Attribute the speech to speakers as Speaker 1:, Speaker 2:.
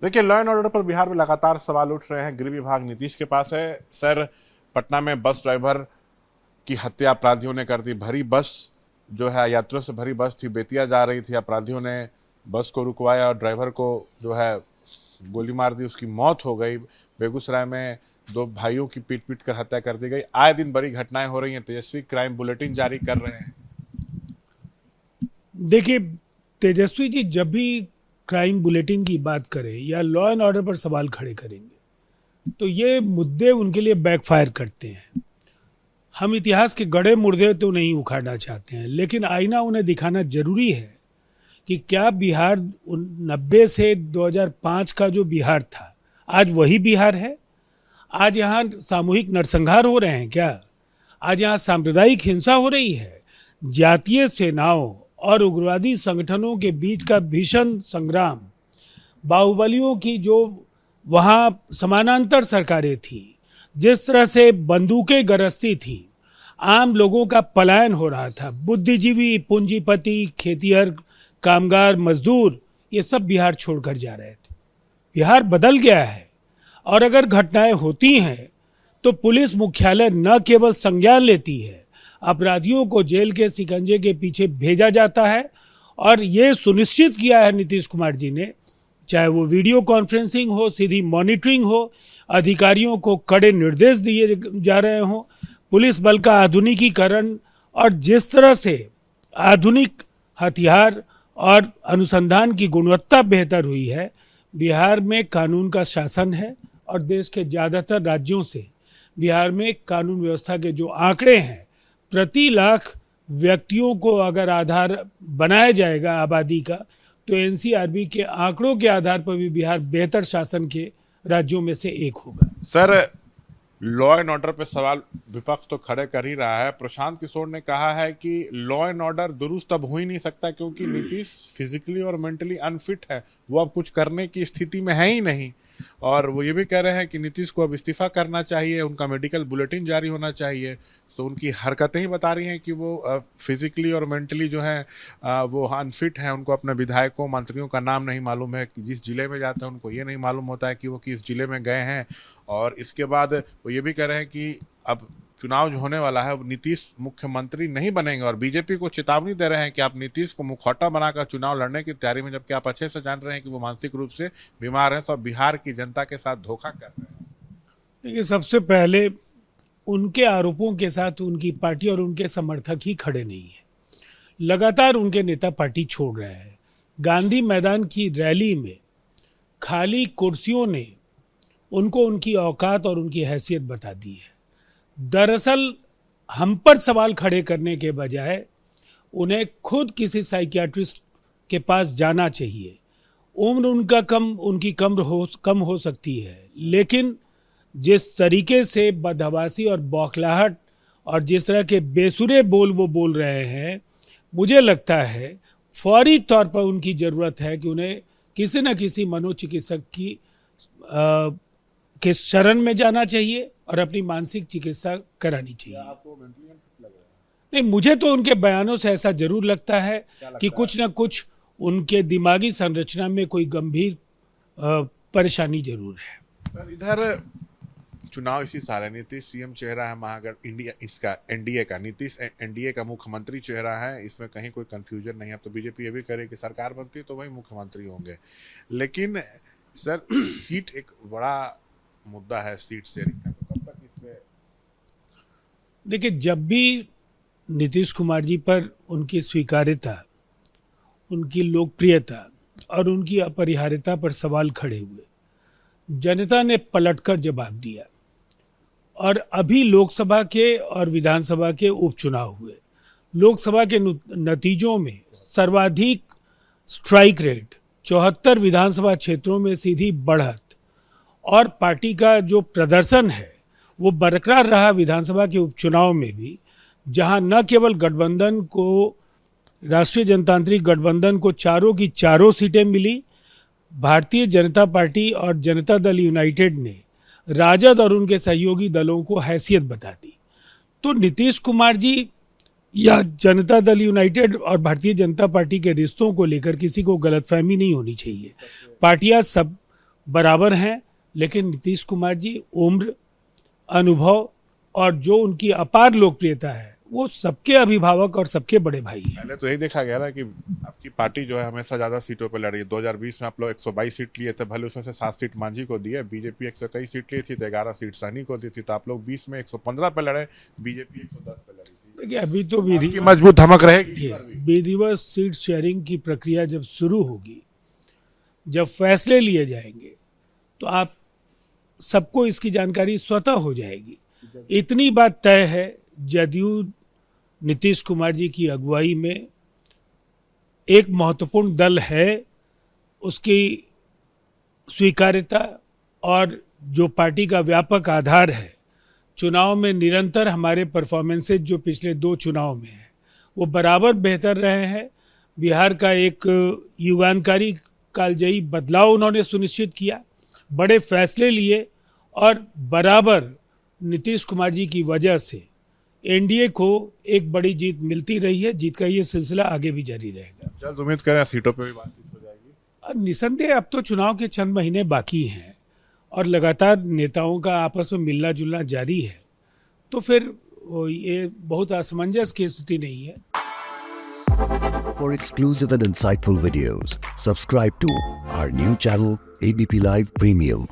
Speaker 1: देखिए, law and order पर बिहार में लगातार सवाल उठ रहे हैं। गृह विभाग नीतीश के पास है। सर, पटना में बस ड्राइवर की हत्या अपराधियों ने कर दी। भरी बस जो है, यात्रियों से भरी बस थी, बेतिया जा रही थी। अपराधियों ने बस को रुकवाया और ड्राइवर को जो है गोली मार दी, उसकी मौत हो गई। बेगूसराय में दो भाइयों की पीट पीट कर हत्या कर दी गई। आए दिन बड़ी घटनाएं हो रही हैं। तेजस्वी क्राइम बुलेटिन जारी कर रहे हैं।
Speaker 2: देखिए, तेजस्वी जी जब भी क्राइम बुलेटिन की बात करें या लॉ एंड ऑर्डर पर सवाल खड़े करेंगे तो ये मुद्दे उनके लिए बैकफायर करते हैं। हम इतिहास के गड़े मुर्दे तो नहीं उखाड़ना चाहते हैं, लेकिन आईना उन्हें दिखाना जरूरी है कि क्या बिहार 90 से 2005 का जो बिहार था आज वही बिहार है। आज यहाँ सामूहिक नरसंहार हो रहे हैं क्या? आज यहाँ सांप्रदायिक हिंसा हो रही है। जातीय सेनाओं और उग्रवादी संगठनों के बीच का भीषण संग्राम, बाहुबलियों की जो वहाँ समानांतर सरकारें थी, जिस तरह से बंदूकें गरजती थी, आम लोगों का पलायन हो रहा था, बुद्धिजीवी, पूंजीपति, खेतिहर, कामगार, मजदूर, ये सब बिहार छोड़कर जा रहे थे। बिहार बदल गया है और अगर घटनाएं होती हैं तो पुलिस मुख्यालय न केवल संज्ञान लेती है, अपराधियों को जेल के शिकंजे के पीछे भेजा जाता है। और ये सुनिश्चित किया है नीतीश कुमार जी ने, चाहे वो वीडियो कॉन्फ्रेंसिंग हो, सीधी मॉनिटरिंग हो, अधिकारियों को कड़े निर्देश दिए जा रहे हों, पुलिस बल का आधुनिकीकरण, और जिस तरह से आधुनिक हथियार और अनुसंधान की गुणवत्ता बेहतर हुई है। बिहार में कानून का शासन है और देश के ज़्यादातर राज्यों से बिहार में कानून व्यवस्था के जो आंकड़े हैं, प्रति लाख व्यक्तियों को अगर आधार बनाया जाएगा आबादी का, तो एनसीआरबी के आंकड़ों के आधार पर भी बिहार बेहतर शासन के राज्यों में से एक होगा।
Speaker 1: सर, लॉ एंड ऑर्डर पे सवाल विपक्ष तो खड़े कर ही रहा है। प्रशांत किशोर ने कहा है कि लॉ एंड ऑर्डर दुरुस्त अब हो ही नहीं सकता क्योंकि नीतीश फिजिकली और मेंटली अनफिट है, वो अब कुछ करने की स्थिति में है ही नहीं। और वो ये भी कह रहे हैं कि नीतीश को अब इस्तीफा करना चाहिए, उनका मेडिकल बुलेटिन जारी होना चाहिए। तो उनकी हरकतें ही बता रही हैं कि वो फिजिकली और मेंटली जो है वो अनफिट हैं। उनको अपने विधायकों, मंत्रियों का नाम नहीं मालूम है, कि जिस जिले में जाते हैं उनको ये नहीं मालूम होता है कि वो किस जिले में गए हैं। और इसके बाद वो ये भी कह रहे हैं कि अब चुनाव जो होने वाला है वो नीतीश मुख्यमंत्री नहीं बनेंगे, और बीजेपी को चेतावनी दे रहे हैं कि आप नीतीश को मुखौटा बनाकर चुनाव लड़ने की तैयारी में, जबकि आप अच्छे से जान रहे हैं कि वो मानसिक रूप से बीमार हैं। सब बिहार की जनता के साथ धोखा कर रहे हैं।
Speaker 2: देखिए, सबसे पहले उनके आरोपों के साथ उनकी पार्टी और उनके समर्थक ही खड़े नहीं हैं। लगातार उनके नेता पार्टी छोड़ रहे हैं। गांधी मैदान की रैली में खाली कुर्सियों ने उनको उनकी औकात और उनकी हैसियत बता दी है। दरअसल हम पर सवाल खड़े करने के बजाय उन्हें खुद किसी साइकियाट्रिस्ट के पास जाना चाहिए। उम्र उनकी कम हो सकती है, लेकिन जिस तरीके से बदहवासी और बौखलाहट और जिस तरह के बेसुरे बोल वो बोल रहे हैं, मुझे लगता है फौरी तौर पर उनकी ज़रूरत है कि उन्हें किसी न किसी मनोचिकित्सक के शरण में जाना चाहिए और अपनी मानसिक चिकित्सा करानी चाहिए।
Speaker 1: आपको मेंटली अनफिट लग रहा है?
Speaker 2: नहीं, मुझे तो उनके बयानों से ऐसा जरूर लगता है कि
Speaker 1: है?
Speaker 2: कुछ न कुछ उनके दिमागी संरचना में कोई गंभीर परेशानी जरूर है।
Speaker 1: सर, इधर चुनाव इसी साल है। नीतीश सीएम चेहरा है महागठ इंडिया, इसका एनडीए का। नीतीश एनडीए का मुख्यमंत्री चेहरा है, इसमें कहीं कोई कंफ्यूजन नहीं है। अब तो बीजेपी ये भी करे कि सरकार बनती है तो वही मुख्यमंत्री होंगे। लेकिन सर, सीट एक बड़ा मुद्दा है, सीट शेयरिंग का। तो कब तक इस पे?
Speaker 2: देखिए, जब भी नीतीश कुमार जी पर उनकी स्वीकार्यता, उनकी लोकप्रियता और उनकी अपरिहार्यता पर सवाल खड़े हुए, जनता ने पलटकर जवाब दिया। और अभी लोकसभा के और विधानसभा के उपचुनाव हुए। लोकसभा के नतीजों में सर्वाधिक स्ट्राइक रेट, 74 विधानसभा क्षेत्रों में सीधी बढ़त, और पार्टी का जो प्रदर्शन है वो बरकरार रहा विधानसभा के उपचुनाव में भी, जहां न केवल गठबंधन को, राष्ट्रीय जनतांत्रिक गठबंधन को चारों की चारों सीटें मिली, भारतीय जनता पार्टी और जनता दल यूनाइटेड ने राजद और उनके सहयोगी दलों को हैसियत बता दी। तो नीतीश कुमार जी या जनता दल यूनाइटेड और भारतीय जनता पार्टी के रिश्तों को लेकर किसी को गलतफहमी नहीं होनी चाहिए। पार्टियां सब बराबर हैं, लेकिन नीतीश कुमार जी उम्र, अनुभव और जो उनकी अपार लोकप्रियता है, वो सबके अभिभावक और सबके बड़े भाई हैं।
Speaker 1: पहले तो यही देखा गया ना कि आपकी पार्टी जो है हमेशा ज्यादा सीटों पे लड़ रही है। 2020 में आप लोग 122 सीट लिए थे, भले उसमें से 7 सीट मांझी को दिए। बीजेपी 121 सीट ली थी तो 11 सीट सहनी को दी थी। तो आप लोग 20 में 115 पे लड़े, बीजेपी 110 पे लड़ी थी।
Speaker 2: देखिए, अभी तो
Speaker 1: आपकी मजबूत धमक रहेगी।
Speaker 2: विधिवत सीट शेयरिंग की प्रक्रिया जब शुरू होगी, जब फैसले लिए जाएंगे, तो आप सबको इसकी जानकारी स्वतः हो जाएगी। इतनी बात तय है, जदयू नीतीश कुमार जी की अगुवाई में एक महत्वपूर्ण दल है, उसकी स्वीकार्यता और जो पार्टी का व्यापक आधार है, चुनाव में निरंतर हमारे परफॉर्मेंसेज जो पिछले 2 चुनाव में है वो बराबर बेहतर रहे हैं। बिहार का एक युगांतकारी कालजयी बदलाव उन्होंने सुनिश्चित किया, बड़े फैसले लिए और बराबर नीतीश कुमार जी की वजह से एनडीए को एक बड़ी जीत मिलती रही है। जीत का ये सिलसिला आगे भी जारी रहेगा।
Speaker 1: जल्द उम्मीद करें सीटों पे भी बातचीत हो जाएगी।
Speaker 2: और निसंदेह अब तो चुनाव के चंद महीने बाकी हैं और लगातार नेताओं का आपस में मिलना जुलना जारी है, तो फिर ये बहुत असमंजस की स्थिति नहीं है।
Speaker 3: For exclusive and insightful videos, subscribe to our new channel ABP Live Premium.